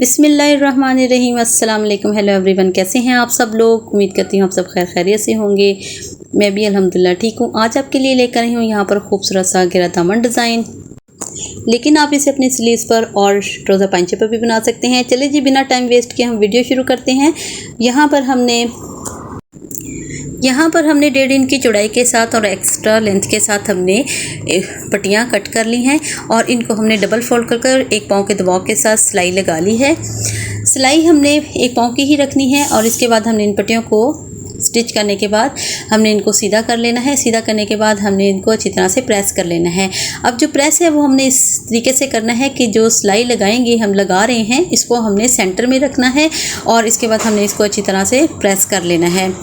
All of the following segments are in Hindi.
बिस्मिल्लाहिर्रहमानिर्रहीम। अस्सलाम वालेकुम। हेलो एवरीवन, कैसे हैं आप सब लोग। उम्मीद करती हूँ आप सब खैर खैरियत से होंगे। मैं भी अल्हम्दुलिल्लाह ठीक हूँ। आज आपके लिए लेकर आई हूँ यहाँ पर खूबसूरत सा घेरा दामन डिज़ाइन, लेकिन आप इसे अपनी स्लीव्स पर और ट्राउज़र पाइंचे पर भी बना सकते हैं। चलिए जी, बिना टाइम वेस्ट किए हम वीडियो शुरू करते हैं। यहाँ पर हमने 1.5 इंच की चौड़ाई के साथ और एक्स्ट्रा लेंथ के साथ हमने पट्टियाँ कट कर ली हैं और इनको हमने डबल फोल्ड कर एक पाँव के दबाव के साथ सिलाई लगा ली है। सिलाई हमने एक पाँव की ही रखनी है और इसके बाद हमने इन पट्टियों को स्टिच करने के बाद हमने इनको सीधा कर लेना है। सीधा करने के बाद हमने इनको अच्छी तरह से प्रेस कर लेना है। अब जो प्रेस है वो हमने इस तरीके से करना है कि जो सिलाई लगाएंगे, हम लगा रहे हैं, इसको हमने सेंटर में रखना है और इसके बाद हमने इसको अच्छी तरह से प्रेस कर लेना है।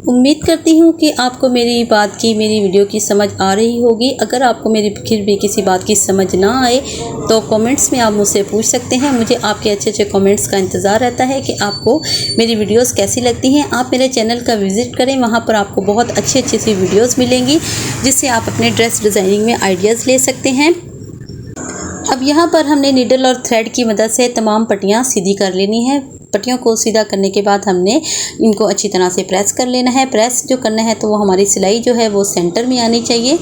उम्मीद करती हूँ कि आपको मेरी वीडियो की समझ आ रही होगी। अगर आपको मेरी फिर भी किसी बात की समझ ना आए तो कमेंट्स में आप मुझसे पूछ सकते हैं। मुझे आपके अच्छे कमेंट्स का इंतज़ार रहता है कि आपको मेरी वीडियोस कैसी लगती हैं। आप मेरे चैनल का विज़िट करें, वहाँ पर आपको बहुत अच्छी सी वीडियोस मिलेंगी जिससे आप अपने ड्रेस डिज़ाइनिंग में आइडियाज़ ले सकते हैं। अब यहाँ पर हमने नीडल और थ्रेड की मदद से तमाम पट्टियाँ सीधी कर लेनी है। पट्टियों को सीधा करने के बाद हमने इनको अच्छी तरह से प्रेस कर लेना है। प्रेस जो करना है तो वो हमारी सिलाई जो है वो सेंटर में आनी चाहिए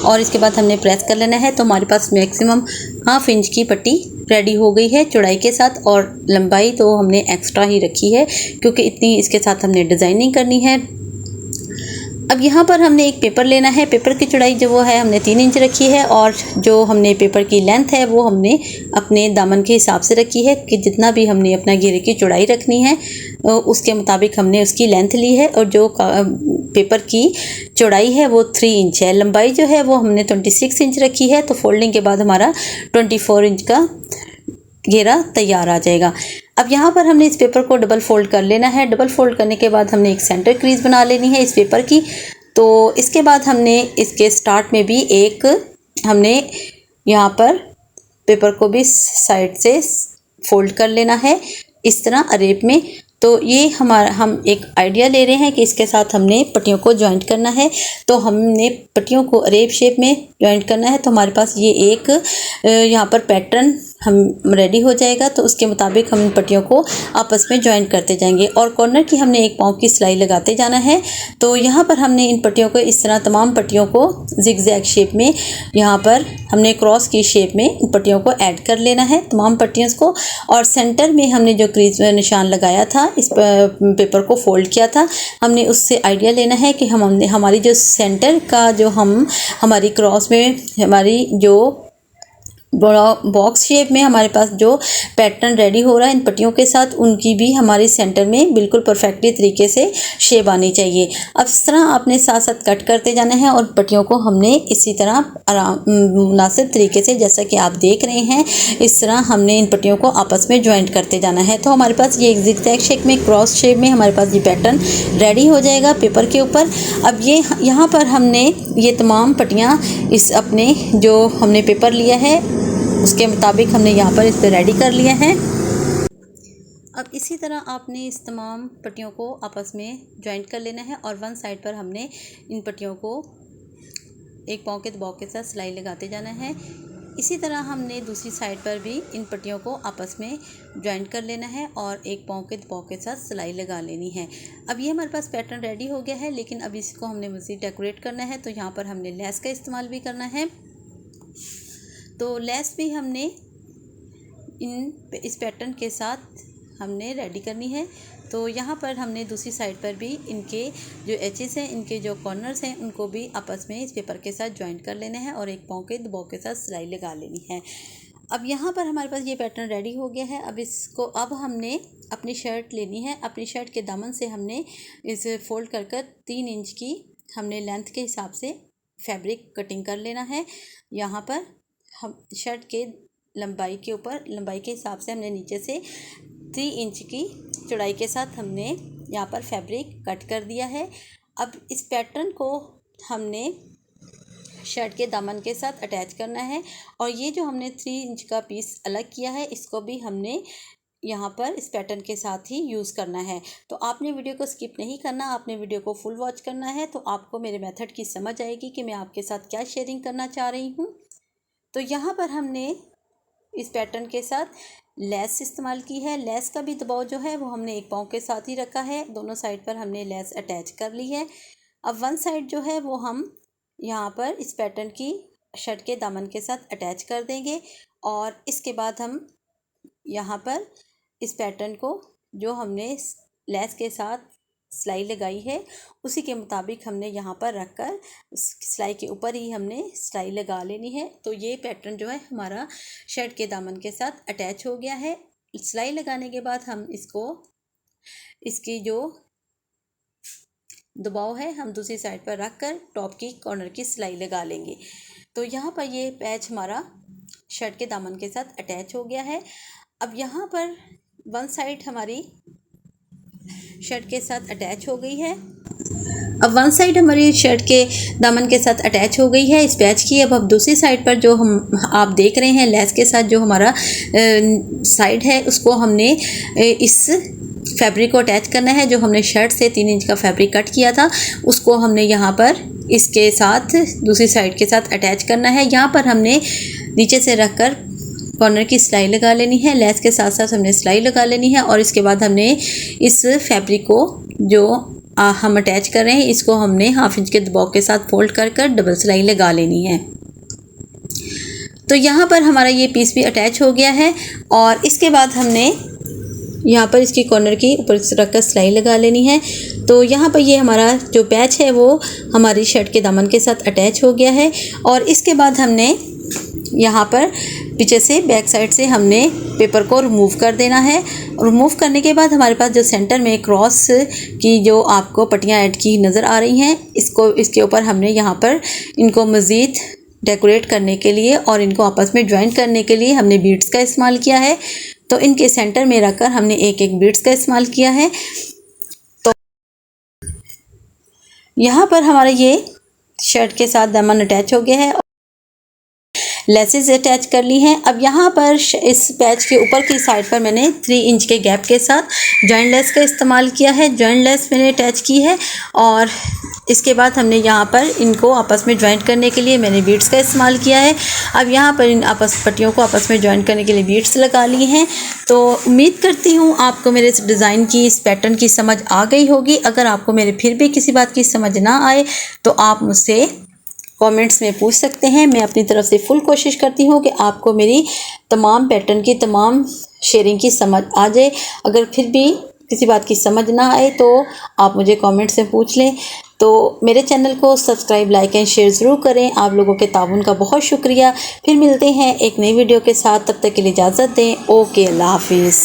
और इसके बाद हमने प्रेस कर लेना है। तो हमारे पास मैक्सिमम 1/2 इंच की पट्टी रेडी हो गई है चौड़ाई के साथ, और लंबाई तो हमने एक्स्ट्रा ही रखी है क्योंकि इतनी इसके साथ हमने डिज़ाइनिंग करनी है। अब यहाँ पर हमने एक पेपर लेना है। पेपर की चौड़ाई जो वो है हमने 3 इंच रखी है और जो हमने पेपर की लेंथ है वो हमने अपने दामन के हिसाब से रखी है कि जितना भी हमने अपना घेरे की चौड़ाई रखनी है उसके मुताबिक हमने उसकी लेंथ ली है। और जो पेपर की चौड़ाई है वो 3 इंच है। लंबाई जो है वो हमने 26 इंच रखी है। तो फोल्डिंग के बाद हमारा 24 इंच का घेरा तैयार आ जाएगा। अब यहाँ पर हमने इस पेपर को डबल फोल्ड कर लेना है। डबल फोल्ड करने के बाद हमने एक सेंटर क्रीज बना लेनी है इस पेपर की। तो इसके बाद हमने इसके स्टार्ट में भी हमने यहाँ पर पेपर को भी साइड से फोल्ड कर लेना है इस तरह अरेब में। तो ये हम एक आइडिया ले रहे हैं कि इसके साथ हमने पट्टियों को जॉइंट करना है। तो हमने पट्टियों को अरेब शेप में जॉइंट करना है। तो हमारे पास ये एक यहाँ पर पैटर्न हम रेडी हो जाएगा। तो उसके मुताबिक हम इन पट्टियों को आपस में जॉइंट करते जाएंगे और कॉर्नर की हमने 1 पाँव की सिलाई लगाते जाना है। तो यहाँ पर हमने इन पट्टियों को इस तरह तमाम पट्टियों को जिगजैग शेप में, यहाँ पर हमने क्रॉस की शेप में इन पट्टियों को ऐड कर लेना है तमाम पट्टियों को। और सेंटर में हमने जो क्रीज निशान लगाया था, इस पेपर को फोल्ड किया था, हमने उससे आइडिया लेना है कि हमने हमारी जो सेंटर का जो हमारी क्रॉस में हमारी जो बॉक्स शेप में हमारे पास जो पैटर्न रेडी हो रहा है इन पट्टियों के साथ, उनकी भी हमारी सेंटर में बिल्कुल परफेक्टली तरीके से शेप आनी चाहिए। अब इस तरह आपने साथ साथ कट करते जाना है और पट्टियों को हमने इसी तरह मुनासिब तरीके से, जैसा कि आप देख रहे हैं, इस तरह हमने इन पट्टियों को आपस में ज्वाइंट करते जाना है। तो हमारे पास ये जिगजैग शेप में, क्रॉस शेप में हमारे पास ये पैटर्न रेडी हो जाएगा पेपर के ऊपर। अब ये यहाँ पर हमने ये तमाम पट्टियाँ इस अपने जो हमने पेपर लिया है उसके मुताबिक हमने यहाँ पर इस पर रेडी कर लिया है। अब इसी तरह आपने इस तमाम पट्टियों को आपस में जॉइंट कर लेना है और वन साइड पर हमने इन पट्टियों को 1 पाँव के दबाव के साथ सिलाई लगाते जाना है। इसी तरह हमने दूसरी साइड पर भी इन पट्टियों को आपस में जॉइंट कर लेना है और 1 पाँव के दबाव के साथ सिलाई लगा लेनी है। अब ये हमारे पास पैटर्न रेडी हो गया है, लेकिन अब इसको हमने मज़ीद डेकोरेट करना है। तो यहाँ पर हमने लेस का इस्तेमाल भी करना है। तो लेस भी हमने इस पैटर्न के साथ हमने रेडी करनी है। तो यहाँ पर हमने दूसरी साइड पर भी इनके जो एचेस हैं, इनके जो कॉर्नर्स हैं, उनको भी आपस में इस पेपर के साथ जॉइंट कर लेना है और 1 पाँव के दबाव के साथ सिलाई लगा लेनी है। अब यहाँ पर हमारे पास ये पैटर्न रेडी हो गया है। अब हमने अपनी शर्ट लेनी है। अपनी शर्ट के दामन से हमने इसे फोल्ड कर 3 इंच की हमने लेंथ के हिसाब से फैब्रिक कटिंग कर लेना है। यहाँ पर हम शर्ट के लंबाई के हिसाब से हमने नीचे से 3 इंच की चौड़ाई के साथ हमने यहाँ पर फैब्रिक कट कर दिया है। अब इस पैटर्न को हमने शर्ट के दामन के साथ अटैच करना है और ये जो हमने 3 इंच का पीस अलग किया है इसको भी हमने यहाँ पर इस पैटर्न के साथ ही यूज़ करना है। तो आपने वीडियो को स्किप नहीं करना, आपने वीडियो को फुल वॉच करना है। तो आपको मेरे मेथड की समझ आएगी कि मैं आपके साथ क्या शेयरिंग करना चाह रही हूँ। तो यहाँ पर हमने इस पैटर्न के साथ लेस इस्तेमाल की है। लेस का भी दबाव जो है वो हमने एक पाँव के साथ ही रखा है। दोनों साइड पर हमने लेस अटैच कर ली है। अब वन साइड जो है वो हम यहाँ पर इस पैटर्न की शर्ट के दामन के साथ अटैच कर देंगे और इसके बाद हम यहाँ पर इस पैटर्न को जो हमने लेस के साथ सिलाई लगाई है उसी के मुताबिक हमने यहाँ पर रख कर सिलाई के ऊपर ही हमने सिलाई लगा लेनी है। तो ये पैटर्न जो है हमारा शर्ट के दामन के साथ अटैच हो गया है। सिलाई लगाने के बाद हम इसकी जो दबाव है हम दूसरी साइड पर रख कर टॉप की कॉर्नर की सिलाई लगा लेंगे। तो यहाँ पर ये पैच हमारा शर्ट के दामन के साथ अटैच हो गया है। अब यहाँ पर वन साइड हमारी शर्ट के साथ अटैच हो गई है। अब वन साइड हमारी शर्ट के दामन के साथ अटैच हो गई है इस पैच की। अब दूसरी साइड पर जो आप देख रहे हैं लेस के साथ जो हमारा साइड है उसको हमने इस फैब्रिक को अटैच करना है। जो हमने शर्ट से 3 इंच का फैब्रिक कट किया था उसको हमने यहाँ पर इसके साथ दूसरी साइड के साथ अटैच करना है। यहाँ पर हमने नीचे से रख कर कॉर्नर की सिलाई लगा लेनी है। लेस के साथ साथ हमने सिलाई लगा लेनी है और इसके बाद हमने इस फैब्रिक को जो हम अटैच कर रहे हैं इसको हमने 1/2 इंच के दबाव के साथ फोल्ड कर कर डबल सिलाई लगा लेनी है। तो यहाँ पर हमारा ये पीस भी अटैच हो गया है और इसके बाद हमने यहाँ पर इसकी कॉर्नर की ऊपर रख कर सिलाई लगा लेनी है। तो यहाँ पर ये हमारा जो पैच है वो हमारी शर्ट के दामन के साथ अटैच हो गया है और इसके बाद हमने यहाँ पर पीछे से बैक साइड से हमने पेपर को रिमूव कर देना है। रिमूव करने के बाद हमारे पास जो सेंटर में क्रॉस की जो आपको पट्टियाँ ऐड की नज़र आ रही हैं इसके ऊपर हमने यहाँ पर इनको मज़ीद डेकोरेट करने के लिए और इनको आपस में ज्वाइन करने के लिए हमने बीड्स का इस्तेमाल किया है। तो इनके सेंटर में रखकर हमने एक एक बीड्स का इस्तेमाल किया है। तो यहाँ पर हमारा ये शर्ट के साथ दामन अटैच हो गया है, लेसेस अटैच कर ली हैं। अब यहाँ पर इस पैच के ऊपर की साइड पर मैंने 3 इंच के गैप के साथ जॉइंट लेस का इस्तेमाल किया है। जॉइंट लेस मैंने अटैच की है और इसके बाद हमने यहाँ पर इनको आपस में ज्वाइंट करने के लिए मैंने बीड्स का इस्तेमाल किया है। अब यहाँ पर इन पट्टियों को आपस में ज्वाइंट करने के लिए बीड्स लगा ली हैं। तो उम्मीद करती हूँ आपको मेरे इस डिज़ाइन की इस पैटर्न की समझ आ गई होगी। अगर आपको मेरे फिर भी किसी बात की समझ ना आए तो आप मुझसे कमेंट्स में पूछ सकते हैं। मैं अपनी तरफ से फुल कोशिश करती हूँ कि आपको मेरी तमाम पैटर्न की तमाम शेयरिंग की समझ आ जाए। अगर फिर भी किसी बात की समझ ना आए तो आप मुझे कमेंट्स में पूछ लें। तो मेरे चैनल को सब्सक्राइब, लाइक एंड शेयर ज़रूर करें। आप लोगों के ताउन का बहुत शुक्रिया। फिर मिलते हैं एक नई वीडियो के साथ, तब तक के लिए इजाज़त दें। ओके, अल्लाह हाफिज़।